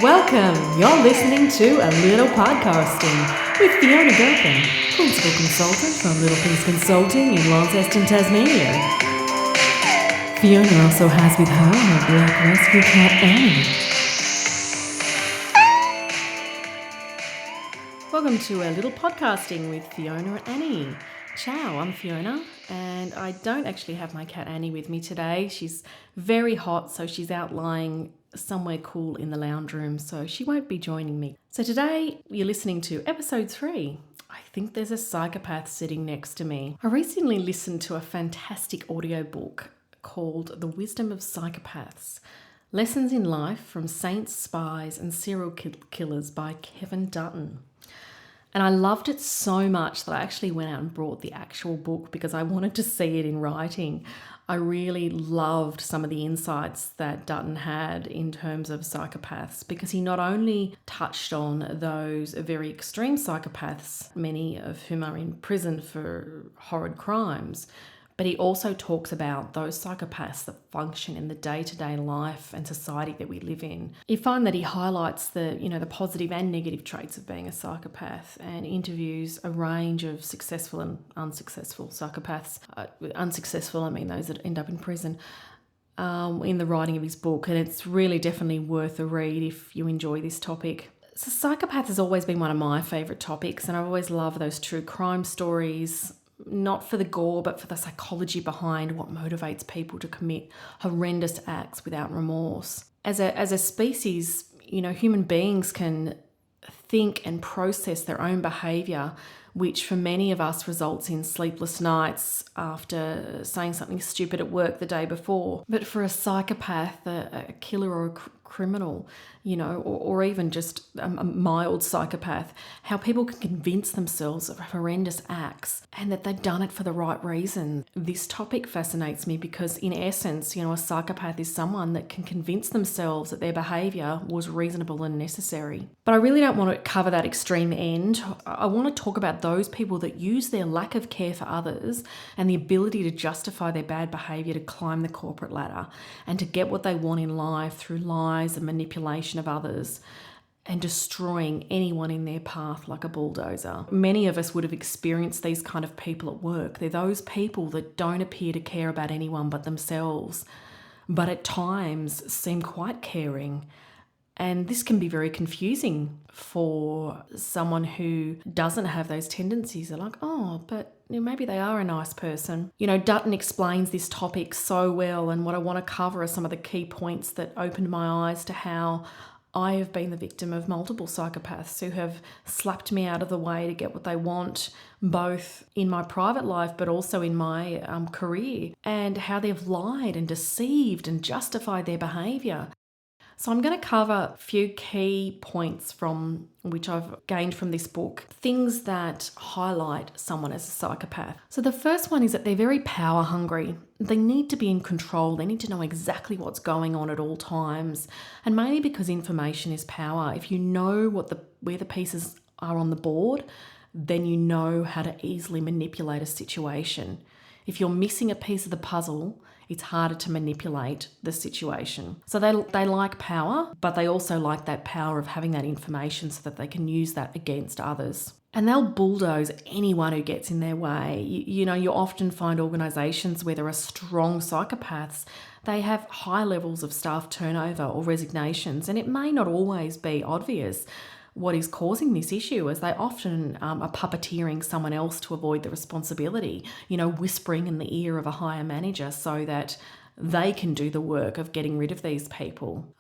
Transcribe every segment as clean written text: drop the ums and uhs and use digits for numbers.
Welcome! You're listening to A Little Podcasting with Fiona Gherkin, Principal Consultant from Little Things Consulting in Launceston, Tasmania. Fiona also has with her black rescue cat Annie. Welcome to A Little Podcasting with Fiona and Annie. Ciao, I'm Fiona, and I don't actually have my cat Annie with me today. She's very hot, so she's out lying somewhere cool in the lounge room, so she won't be joining me. So today you're listening to episode 3. I think there's a psychopath sitting next to me. I recently listened to a fantastic audiobook called The Wisdom of Psychopaths, Lessons in Life from Saints, Spies and Serial Killers by Kevin Dutton. And I loved it so much that I actually went out and brought the actual book because I wanted to see it in writing. I really loved some of the insights that Dutton had in terms of psychopaths, because he not only touched on those very extreme psychopaths, many of whom are in prison for horrid crimes, but he also talks about those psychopaths that function in the day-to-day life and society that we live in. You find that he highlights the positive and negative traits of being a psychopath and interviews a range of successful and unsuccessful psychopaths. Unsuccessful, I mean those that end up in prison, in the writing of his book. And it's really definitely worth a read if you enjoy this topic. So psychopath has always been one of my favourite topics, and I've always loved those true crime stories, not for the gore, but for the psychology behind what motivates people to commit horrendous acts without remorse. As a species, human beings can think and process their own behaviour, which for many of us results in sleepless nights after saying something stupid at work the day before. But for a psychopath, a killer or a criminal, or even just a mild psychopath, how people can convince themselves of horrendous acts and that they've done it for the right reason. This topic fascinates me because in essence, a psychopath is someone that can convince themselves that their behaviour was reasonable and necessary. But I really don't want to cover that extreme end. I want to talk about those people that use their lack of care for others and the ability to justify their bad behaviour to climb the corporate ladder and to get what they want in life through lies and manipulation of others and destroying anyone in their path like a bulldozer. Many of us would have experienced these kind of people at work. They're those people that don't appear to care about anyone but themselves, but at times seem quite caring. And this can be very confusing for someone who doesn't have those tendencies. They're like, oh, but maybe they are a nice person. Dutton explains this topic so well, and what I want to cover are some of the key points that opened my eyes to how I have been the victim of multiple psychopaths who have slapped me out of the way to get what they want, both in my private life but also in my career, and how they've lied and deceived and justified their behaviour. So I'm going to cover a few key points from which I've gained from this book, things that highlight someone as a psychopath. So the first one is that they're very power hungry. They need to be in control. They need to know exactly what's going on at all times. And mainly because information is power. If you know where the pieces are on the board, then you know how to easily manipulate a situation. If you're missing a piece of the puzzle, it's harder to manipulate the situation. So they like power, but they also like that power of having that information so that they can use that against others. And they'll bulldoze anyone who gets in their way. You often find organisations where there are strong psychopaths, they have high levels of staff turnover or resignations, and it may not always be obvious what is causing this issue, as they often are puppeteering someone else to avoid the responsibility, whispering in the ear of a higher manager so that they can do the work of getting rid of these people,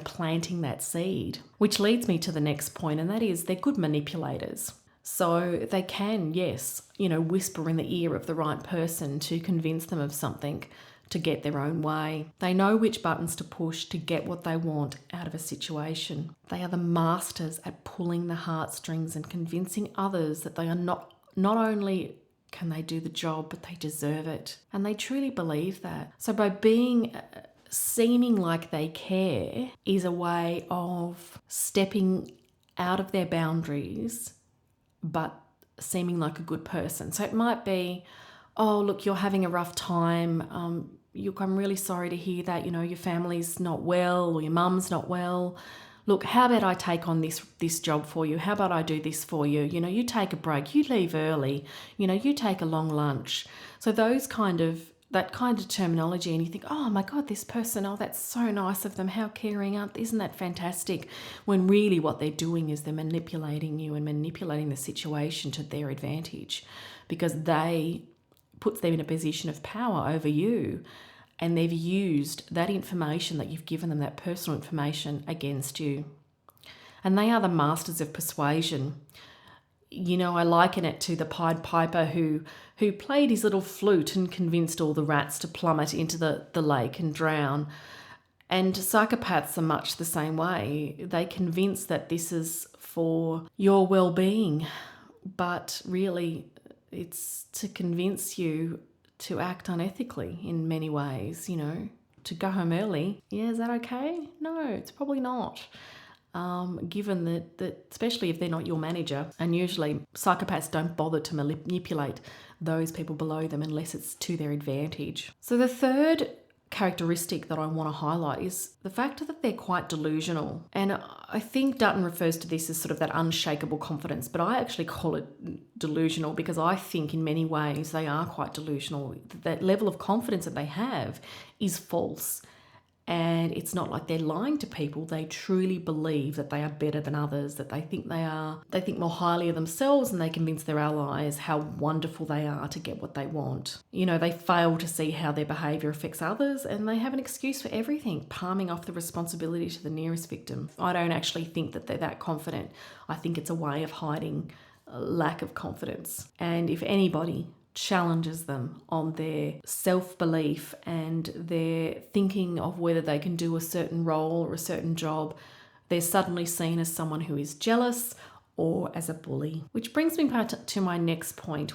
planting that seed. Which leads me to the next point, and that is they're good manipulators. So they can, yes, whisper in the ear of the right person to convince them of something, to get their own way. They know which buttons to push to get what they want out of a situation. They are the masters at pulling the heartstrings and convincing others that they are not only can they do the job, but they deserve it. And they truly believe that. So by seeming like they care is a way of stepping out of their boundaries, but seeming like a good person. So it might be, oh, look, you're having a rough time. I'm really sorry to hear that, your family's not well or your mum's not well. look, how about I take on this job for you? How about I do this for you? You take a break, you leave early, you take a long lunch. So that kind of terminology, and you think, oh my God, this person, oh, that's so nice of them. How caring, isn't that fantastic? When really what they're doing is they're manipulating you and manipulating the situation to their advantage, because they puts them in a position of power over you. And they've used that information that you've given them, that personal information, against you. And they are the masters of persuasion. I liken it to the Pied Piper who played his little flute and convinced all the rats to plummet into the lake and drown. And psychopaths are much the same way. They convince that this is for your well-being, but really it's to convince you to act unethically in many ways, to go home early. Yeah, is that okay? No, it's probably not. Given that, especially if they're not your manager, and usually psychopaths don't bother to manipulate those people below them unless it's to their advantage. So the third characteristic that I want to highlight is the fact that they're quite delusional. And I think Dutton refers to this as sort of that unshakable confidence, but I actually call it delusional because I think in many ways they are quite delusional. That level of confidence that they have is false. And it's not like they're lying to people. They truly believe that they are better than others, that they think more highly of themselves, and they convince their allies how wonderful they are to get what they want. They fail to see how their behaviour affects others, and they have an excuse for everything, palming off the responsibility to the nearest victim. I don't actually think that they're that confident. I think it's a way of hiding a lack of confidence. And if anybody challenges them on their self-belief and their thinking of whether they can do a certain role or a certain job, they're suddenly seen as someone who is jealous or as a bully. Which brings me back to my next point,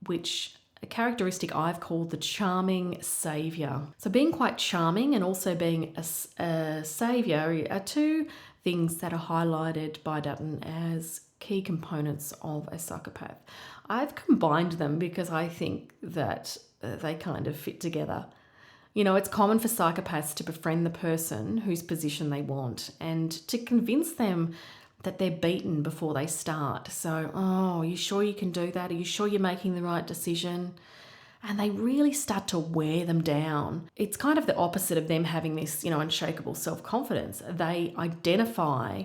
which a characteristic I've called the charming saviour. So being quite charming and also being a saviour are two things that are highlighted by Dutton as key components of a psychopath. I've combined them because I think that they kind of fit together. It's common for psychopaths to befriend the person whose position they want and to convince them that they're beaten before they start. So, oh, are you sure you can do that? Are you sure you're making the right decision? And they really start to wear them down. It's kind of the opposite of them having this, unshakable self-confidence. They identify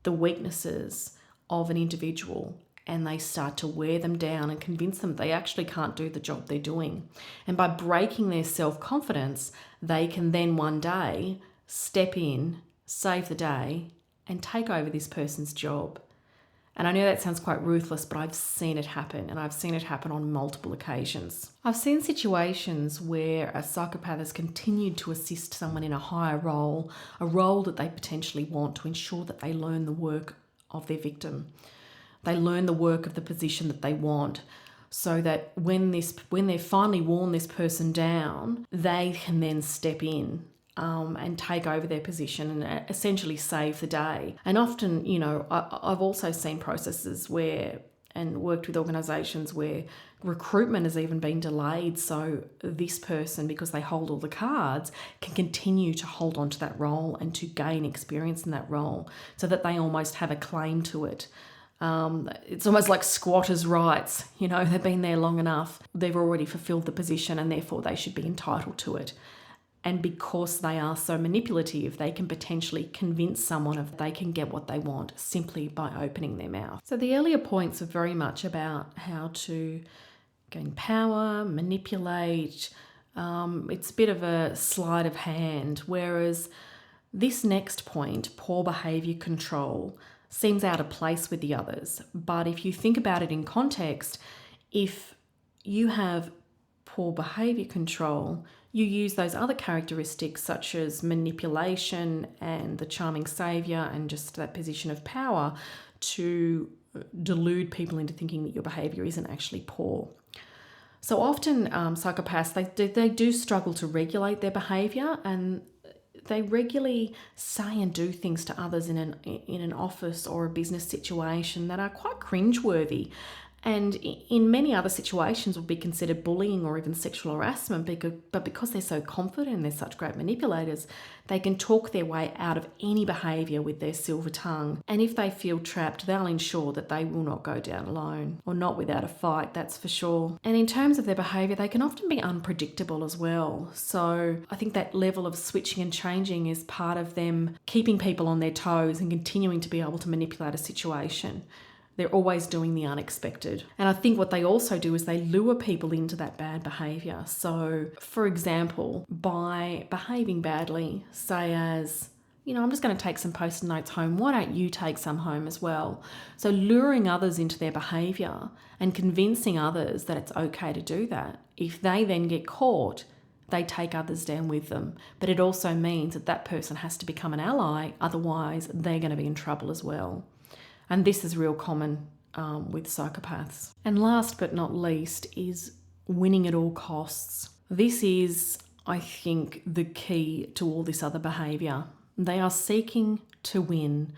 the weaknesses of an individual and they start to wear them down and convince them they actually can't do the job they're doing. And by breaking their self-confidence, they can then one day step in, save the day, and take over this person's job. And I know that sounds quite ruthless, but I've seen it happen, and I've seen it happen on multiple occasions. I've seen situations where a psychopath has continued to assist someone in a higher role, a role that they potentially want, to ensure that they learn the work of their victim. They learn the work of the position that they want, so that when they've finally worn this person down, they can then step in and take over their position and essentially save the day. And often, I've also seen processes and worked with organisations where recruitment has even been delayed, so this person, because they hold all the cards, can continue to hold on to that role and to gain experience in that role so that they almost have a claim to it. It's almost like squatters' rights. They've been there long enough. They've already fulfilled the position and therefore they should be entitled to it. And because they are so manipulative, they can potentially convince someone if they can get what they want simply by opening their mouth. So the earlier points are very much about how to gain power, manipulate. It's a bit of a sleight of hand, whereas this next point, poor behaviour control, seems out of place with the others. But if you think about it in context, if you have poor behaviour control, you use those other characteristics such as manipulation and the charming saviour and just that position of power to delude people into thinking that your behaviour isn't actually poor. So often psychopaths, they do struggle to regulate their behaviour, and they regularly say and do things to others in an office or a business situation that are quite cringeworthy. And in many other situations would be considered bullying or even sexual harassment, but because they're so confident and they're such great manipulators, they can talk their way out of any behaviour with their silver tongue. And if they feel trapped, they'll ensure that they will not go down alone, or not without a fight, that's for sure. And in terms of their behaviour, they can often be unpredictable as well. So I think that level of switching and changing is part of them keeping people on their toes and continuing to be able to manipulate a situation. They're always doing the unexpected. And I think what they also do is they lure people into that bad behaviour. So, for example, by behaving badly, say as, I'm just going to take some post-it notes home. Why don't you take some home as well? So luring others into their behaviour and convincing others that it's okay to do that. If they then get caught, they take others down with them. But it also means that that person has to become an ally, otherwise they're going to be in trouble as well. And this is real common with psychopaths. And last but not least is winning at all costs. This is, I think, the key to all this other behaviour. They are seeking to win.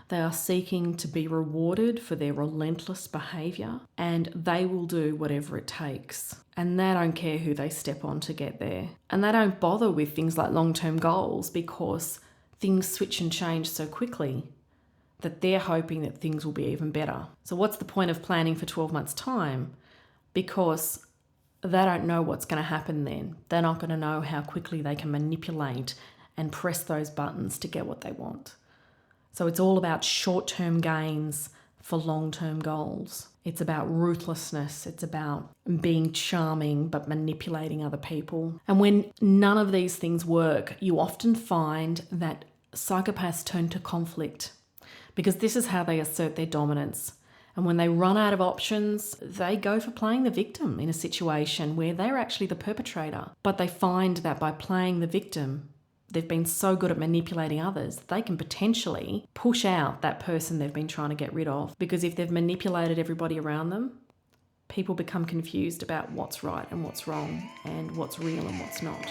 They are seeking to be rewarded for their relentless behaviour, and they will do whatever it takes. And they don't care who they step on to get there. And they don't bother with things like long-term goals because things switch and change so quickly that they're hoping that things will be even better. So what's the point of planning for 12 months' time? Because they don't know what's going to happen then. They're not going to know how quickly they can manipulate and press those buttons to get what they want. So it's all about short-term gains for long-term goals. It's about ruthlessness. It's about being charming but manipulating other people. And when none of these things work, you often find that psychopaths turn to conflict, because this is how they assert their dominance. And when they run out of options, they go for playing the victim in a situation where they're actually the perpetrator. But they find that by playing the victim, they've been so good at manipulating others, they can potentially push out that person they've been trying to get rid of. Because if they've manipulated everybody around them, people become confused about what's right and what's wrong and what's real and what's not.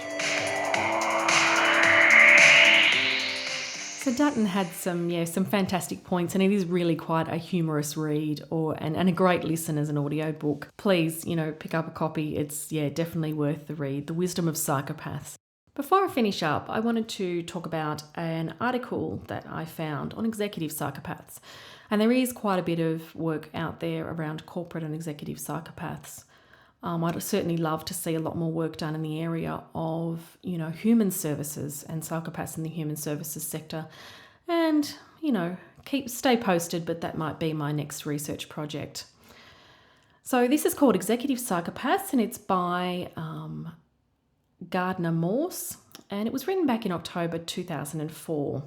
So Dutton had some fantastic points, and it is really quite a humorous read and a great listen as an audio book. Please, pick up a copy. It's definitely worth the read. The Wisdom of Psychopaths. Before I finish up, I wanted to talk about an article that I found on executive psychopaths. And there is quite a bit of work out there around corporate and executive psychopaths. I'd certainly love to see a lot more work done in the area of, human services and psychopaths in the human services sector. And, stay posted, but that might be my next research project. So this is called Executive Psychopaths, and it's by Gardner Morse, and it was written back in October 2004.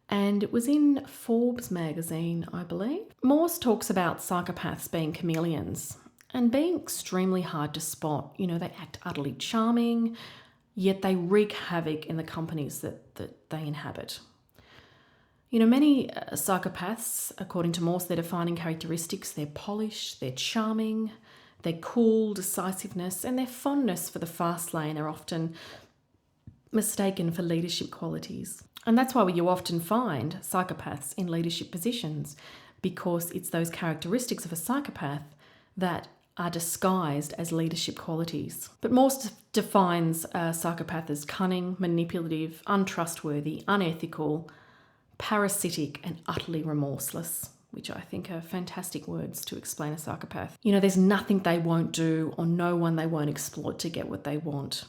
And it was in Forbes magazine, I believe. Morse talks about psychopaths being chameleons and being extremely hard to spot. They act utterly charming, yet they wreak havoc in the companies that they inhabit. Many psychopaths, according to Morse, their defining characteristics, they're polished, they're charming, their cool decisiveness and their fondness for the fast lane are often mistaken for leadership qualities. And that's why you often find psychopaths in leadership positions, because it's those characteristics of a psychopath that are disguised as leadership qualities. But Morse defines a psychopath as cunning, manipulative, untrustworthy, unethical, parasitic, and utterly remorseless, which I think are fantastic words to explain a psychopath. There's nothing they won't do or no one they won't exploit to get what they want.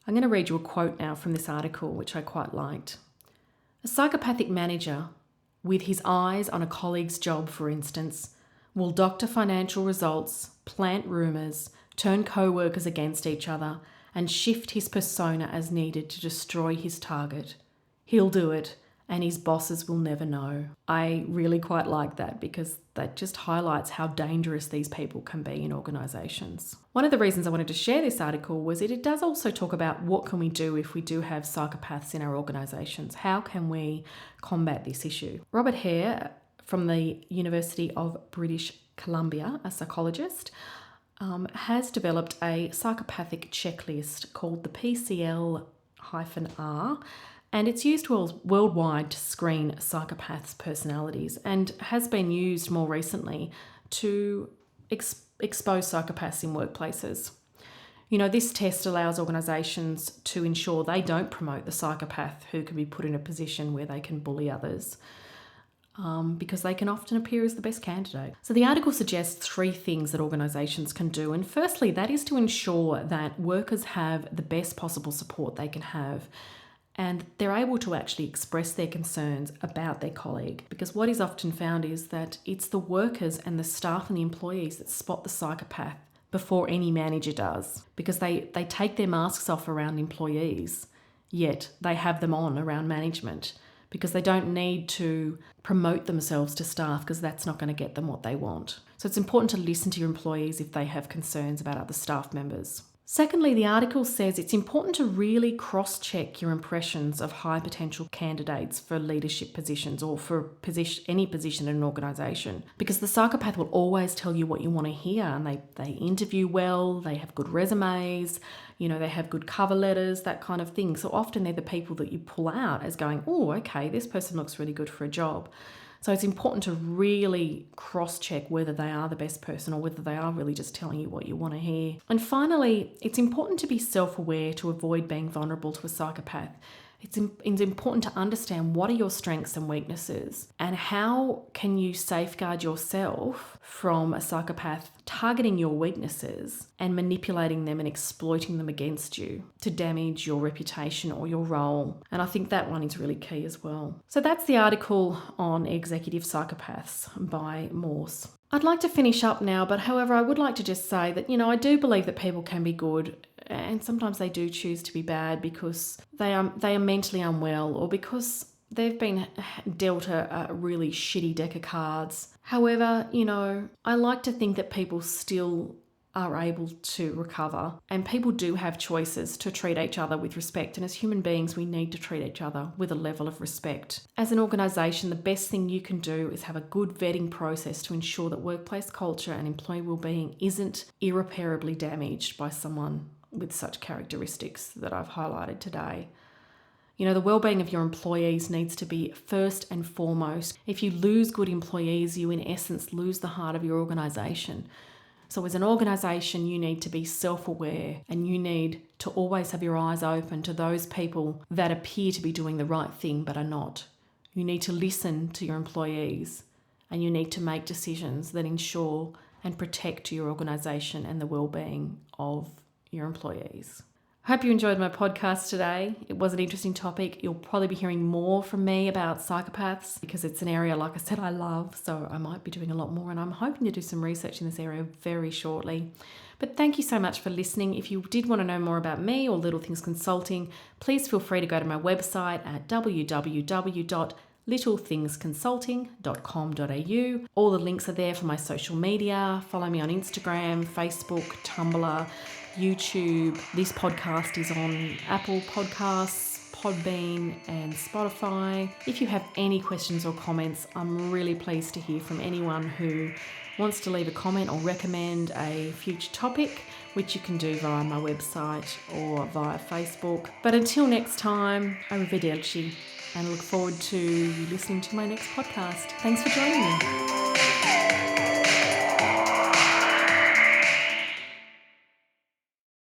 I'm going to read you a quote now from this article, which I quite liked. A psychopathic manager, with his eyes on a colleague's job, for instance, will doctor financial results, plant rumours, turn co-workers against each other, and shift his persona as needed to destroy his target. He'll do it, and his bosses will never know. I really quite like that, because that just highlights how dangerous these people can be in organisations. One of the reasons I wanted to share this article was that it does also talk about what can we do if we do have psychopaths in our organisations. How can we combat this issue? Robert Hare from the University of British Columbia, a psychologist, has developed a psychopathic checklist called the PCL-R, And it's used worldwide to screen psychopaths' personalities and has been used more recently to expose psychopaths in workplaces. This test allows organisations to ensure they don't promote the psychopath who can be put in a position where they can bully others, because they can often appear as the best candidate. So the article suggests 3 things that organisations can do. And firstly, that is to ensure that workers have the best possible support they can have, and they're able to actually express their concerns about their colleague. Because what is often found is that it's the workers and the staff and the employees that spot the psychopath before any manager does, because they take their masks off around employees, yet they have them on around management, because they don't need to promote themselves to staff, because that's not going to get them what they want. So it's important to listen to your employees if they have concerns about other staff members. Secondly, the article says it's important to really cross-check your impressions of high potential candidates for leadership positions or for any position in an organisation, because the psychopath will always tell you what you want to hear, and they interview well, they have good resumes, they have good cover letters, that kind of thing. So often they're the people that you pull out as going, oh, okay, this person looks really good for a job. So it's important to really cross-check whether they are the best person or whether they are really just telling you what you want to hear. And finally, it's important to be self-aware to avoid being vulnerable to a psychopath. It's important to understand what are your strengths and weaknesses, and how can you safeguard yourself from a psychopath targeting your weaknesses and manipulating them and exploiting them against you to damage your reputation or your role. And I think that one is really key as well. So that's the article on executive psychopaths by Morse. I'd like to finish up now, but however, I would like to just say that, I do believe that people can be good, and sometimes they do choose to be bad because they are mentally unwell, or because they've been dealt a really shitty deck of cards. However, I like to think that people still are able to recover, and people do have choices to treat each other with respect. And as human beings, we need to treat each other with a level of respect. As an organisation, the best thing you can do is have a good vetting process to ensure that workplace culture and employee wellbeing isn't irreparably damaged by someone with such characteristics that I've highlighted today. The well-being of your employees needs to be first and foremost. If you lose good employees, you in essence lose the heart of your organisation. So as an organisation, you need to be self-aware, and you need to always have your eyes open to those people that appear to be doing the right thing but are not. You need to listen to your employees, and you need to make decisions that ensure and protect your organisation and the well-being of your employees. I hope you enjoyed my podcast today. It was an interesting topic. You'll probably be hearing more from me about psychopaths because it's an area, like I said, I love. So I might be doing a lot more, and I'm hoping to do some research in this area very shortly. But thank you so much for listening. If you did want to know more about me or Little Things Consulting, please feel free to go to my website at www.littlethingsconsulting.com.au. All the links are there for my social media. Follow me on Instagram, Facebook, Tumblr, YouTube. This podcast is on Apple Podcasts, Podbean and Spotify. If you have any questions or comments, I'm really pleased to hear from anyone who wants to leave a comment or recommend a future topic, which you can do via my website or via Facebook. But until next time, arrivederci, and I look forward to you listening to my next podcast. Thanks for joining me.